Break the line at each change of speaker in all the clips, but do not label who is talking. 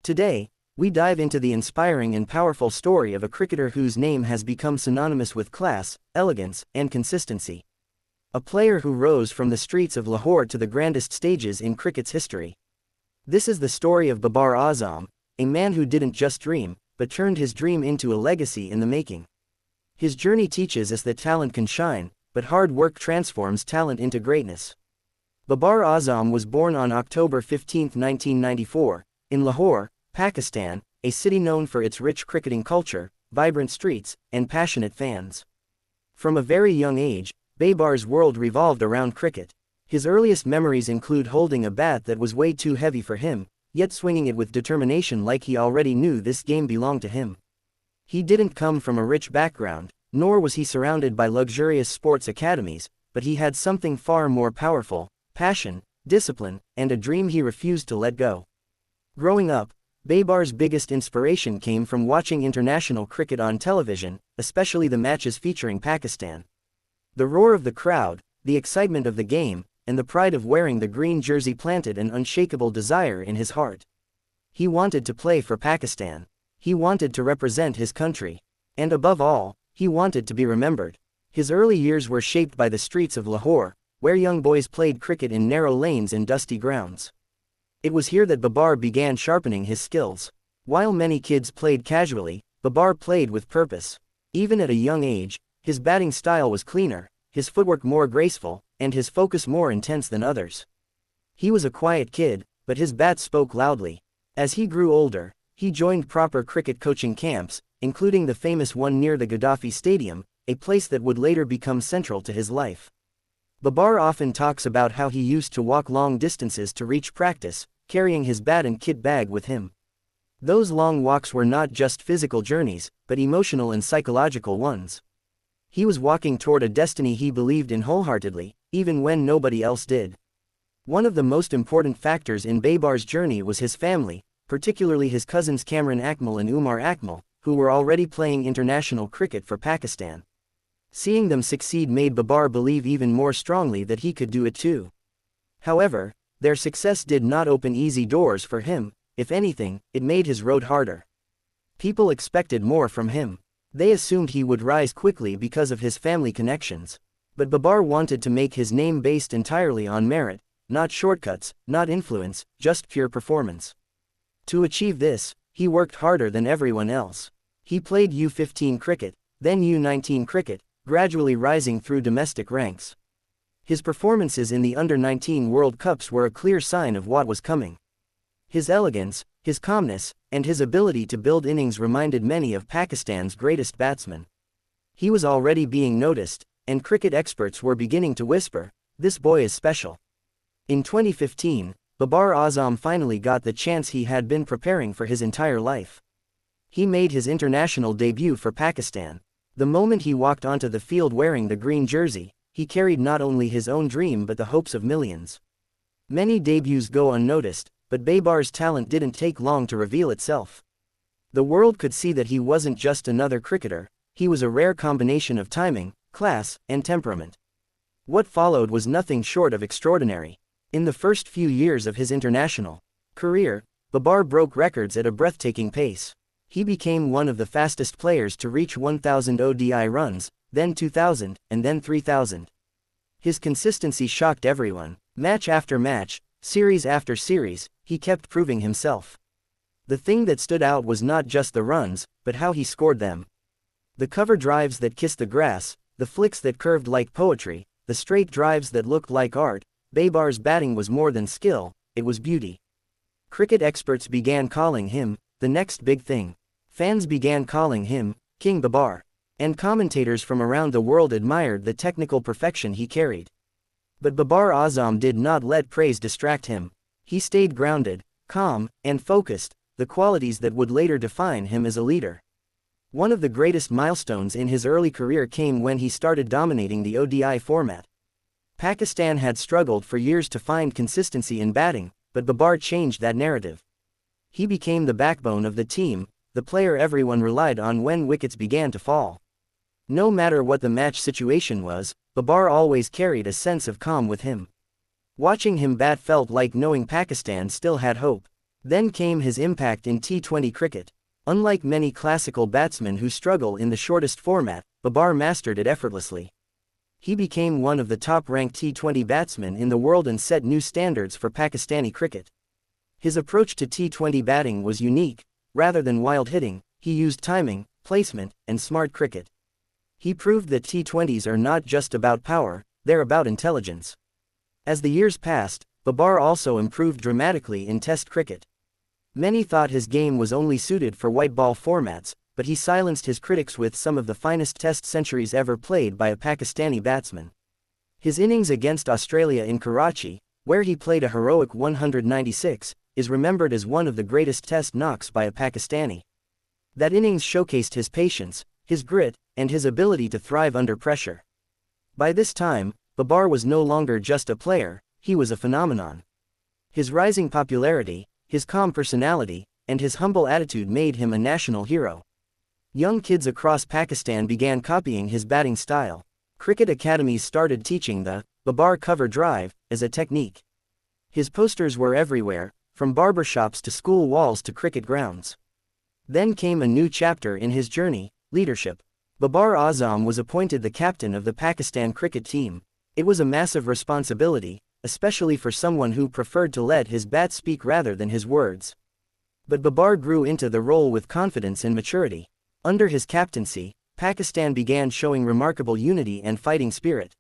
Today, we dive into the inspiring and powerful story of a cricketer whose name has become synonymous with class, elegance, and consistency. A player who rose from the streets of Lahore to the grandest stages in cricket's history. This is the story of Babar Azam, a man who didn't just dream, but turned his dream into a legacy in the making. His journey teaches us that talent can shine, but hard work transforms talent into greatness. Babar Azam was born on October 15, 1994, in Lahore, Pakistan, a city known for its rich cricketing culture, vibrant streets, and passionate fans. From a very young age, Babar's world revolved around cricket. His earliest memories include holding a bat that was way too heavy for him, yet swinging it with determination like he already knew this game belonged to him. He didn't come from a rich background, nor was he surrounded by luxurious sports academies, but he had something far more powerful: passion, discipline, and a dream he refused to let go. Growing up, Babar's biggest inspiration came from watching international cricket on television, especially the matches featuring Pakistan. The roar of the crowd, the excitement of the game, and the pride of wearing the green jersey planted an unshakable desire in his heart. He wanted to play for Pakistan. He wanted to represent his country. And above all, he wanted to be remembered. His early years were shaped by the streets of Lahore, where young boys played cricket in narrow lanes and dusty grounds. It was here that Babar began sharpening his skills. While many kids played casually, Babar played with purpose. Even at a young age, his batting style was cleaner, his footwork more graceful, and his focus more intense than others. He was a quiet kid, but his bat spoke loudly. As he grew older, he joined proper cricket coaching camps, including the famous one near the Gaddafi Stadium, a place that would later become central to his life. Babar often talks about how he used to walk long distances to reach practice, carrying his bat and kit bag with him. Those long walks were not just physical journeys, but emotional and psychological ones. He was walking toward a destiny he believed in wholeheartedly, even when nobody else did. One of the most important factors in Babar's journey was his family, particularly his cousins Kamran Akmal and Umar Akmal, who were already playing international cricket for Pakistan. Seeing them succeed made Babar believe even more strongly that he could do it too. However, their success did not open easy doors for him. If anything, it made his road harder. People expected more from him. They assumed he would rise quickly because of his family connections. But Babar wanted to make his name based entirely on merit, not shortcuts, not influence, just pure performance. To achieve this, he worked harder than everyone else. He played U15 cricket, then U19 cricket, gradually rising through domestic ranks. His performances in the Under-19 World Cups were a clear sign of what was coming. His elegance, his calmness, and his ability to build innings reminded many of Pakistan's greatest batsmen. He was already being noticed, and cricket experts were beginning to whisper, "This boy is special." In 2015, Babar Azam finally got the chance he had been preparing for his entire life. He made his international debut for Pakistan. The moment he walked onto the field wearing the green jersey, he carried not only his own dream but the hopes of millions. Many debuts go unnoticed, but Babar's talent didn't take long to reveal itself. The world could see that he wasn't just another cricketer, he was a rare combination of timing, class, and temperament. What followed was nothing short of extraordinary. In the first few years of his international career, Babar broke records at a breathtaking pace. He became one of the fastest players to reach 1,000 ODI runs, then 2,000, and then 3,000. His consistency shocked everyone. Match after match, series after series, he kept proving himself. The thing that stood out was not just the runs, but how he scored them. The cover drives that kissed the grass, the flicks that curved like poetry, the straight drives that looked like art. Babar's batting was more than skill, it was beauty. Cricket experts began calling him the next big thing. Fans began calling him King Babar. And commentators from around the world admired the technical perfection he carried. But Babar Azam did not let praise distract him. He stayed grounded, calm, and focused, the qualities that would later define him as a leader. One of the greatest milestones in his early career came when he started dominating the ODI format. Pakistan had struggled for years to find consistency in batting, but Babar changed that narrative. He became the backbone of the team, the player everyone relied on when wickets began to fall. No matter what the match situation was, Babar always carried a sense of calm with him. Watching him bat felt like knowing Pakistan still had hope. Then came his impact in T20 cricket. Unlike many classical batsmen who struggle in the shortest format, Babar mastered it effortlessly. He became one of the top-ranked T20 batsmen in the world and set new standards for Pakistani cricket. His approach to T20 batting was unique. Rather than wild hitting, he used timing, placement, and smart cricket. He proved that T20s are not just about power, they're about intelligence. As the years passed, Babar also improved dramatically in Test cricket. Many thought his game was only suited for white ball formats, but he silenced his critics with some of the finest Test centuries ever played by a Pakistani batsman. His innings against Australia in Karachi, where he played a heroic 196, is remembered as one of the greatest Test knocks by a Pakistani. That innings showcased his patience, his grit, and his ability to thrive under pressure. By this time, Babar was no longer just a player, he was a phenomenon. His rising popularity, his calm personality, and his humble attitude made him a national hero. Young kids across Pakistan began copying his batting style. Cricket academies started teaching the Babar cover drive as a technique. His posters were everywhere, from barbershops to school walls to cricket grounds. Then came a new chapter in his journey, leadership. Babar Azam was appointed the captain of the Pakistan cricket team. It was a massive responsibility, especially for someone who preferred to let his bat speak rather than his words. But Babar grew into the role with confidence and maturity. Under his captaincy, Pakistan began showing remarkable unity and fighting spirit.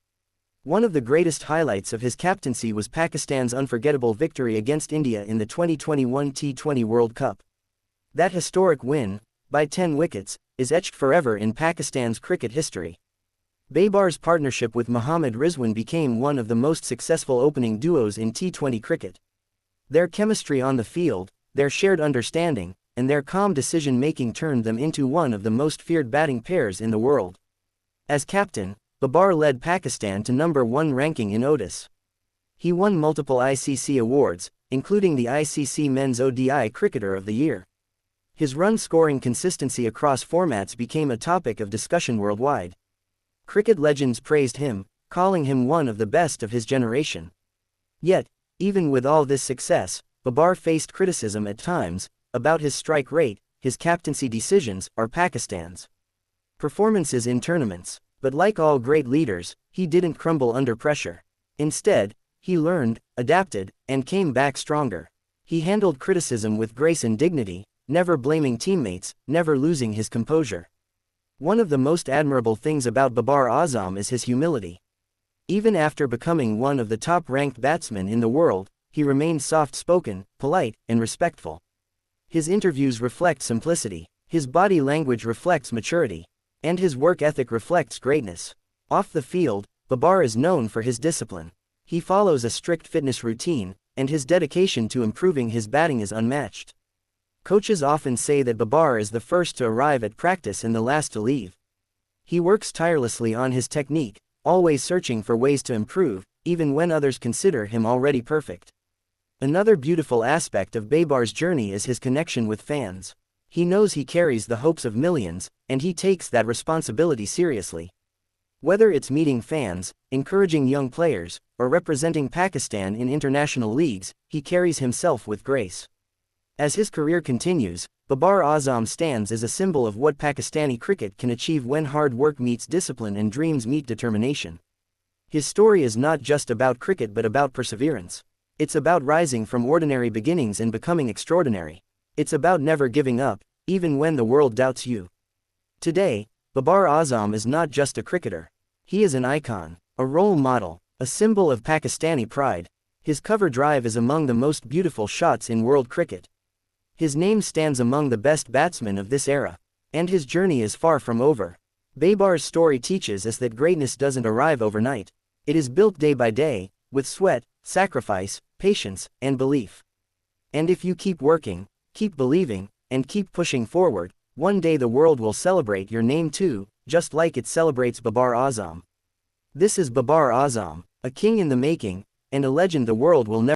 One of the greatest highlights of his captaincy was Pakistan's unforgettable victory against India in the 2021 T20 World Cup. That historic win, by 10 wickets, is etched forever in Pakistan's cricket history. Babar's partnership with Mohammad Rizwan became one of the most successful opening duos in T20 cricket. Their chemistry on the field, their shared understanding, and their calm decision-making turned them into one of the most feared batting pairs in the world. As captain, Babar led Pakistan to number 1 ranking in ODIs. He won multiple ICC awards, including the ICC Men's ODI Cricketer of the Year. His run-scoring consistency across formats became a topic of discussion worldwide. Cricket legends praised him, calling him one of the best of his generation. Yet, even with all this success, Babar faced criticism at times, about his strike rate, his captaincy decisions, or Pakistan's performances in tournaments. But like all great leaders, he didn't crumble under pressure. Instead, he learned, adapted, and came back stronger. He handled criticism with grace and dignity, never blaming teammates, never losing his composure. One of the most admirable things about Babar Azam is his humility. Even after becoming one of the top-ranked batsmen in the world, he remained soft-spoken, polite, and respectful. His interviews reflect simplicity, his body language reflects maturity, and his work ethic reflects greatness. Off the field, Babar is known for his discipline. He follows a strict fitness routine, and his dedication to improving his batting is unmatched. Coaches often say that Babar is the first to arrive at practice and the last to leave. He works tirelessly on his technique, always searching for ways to improve, even when others consider him already perfect. Another beautiful aspect of Babar's journey is his connection with fans. He knows he carries the hopes of millions, and he takes that responsibility seriously. Whether it's meeting fans, encouraging young players, or representing Pakistan in international leagues, he carries himself with grace. As his career continues, Babar Azam stands as a symbol of what Pakistani cricket can achieve when hard work meets discipline and dreams meet determination. His story is not just about cricket but about perseverance. It's about rising from ordinary beginnings and becoming extraordinary. It's about never giving up, even when the world doubts you. Today, Babar Azam is not just a cricketer. He is an icon, a role model, a symbol of Pakistani pride. His cover drive is among the most beautiful shots in world cricket. His name stands among the best batsmen of this era. And his journey is far from over. Babar's story teaches us that greatness doesn't arrive overnight. It is built day by day, with sweat, sacrifice, patience, and belief. And if you keep working, keep believing, and keep pushing forward, one day the world will celebrate your name too, just like it celebrates Babar Azam. This is Babar Azam, a king in the making, and a legend the world will never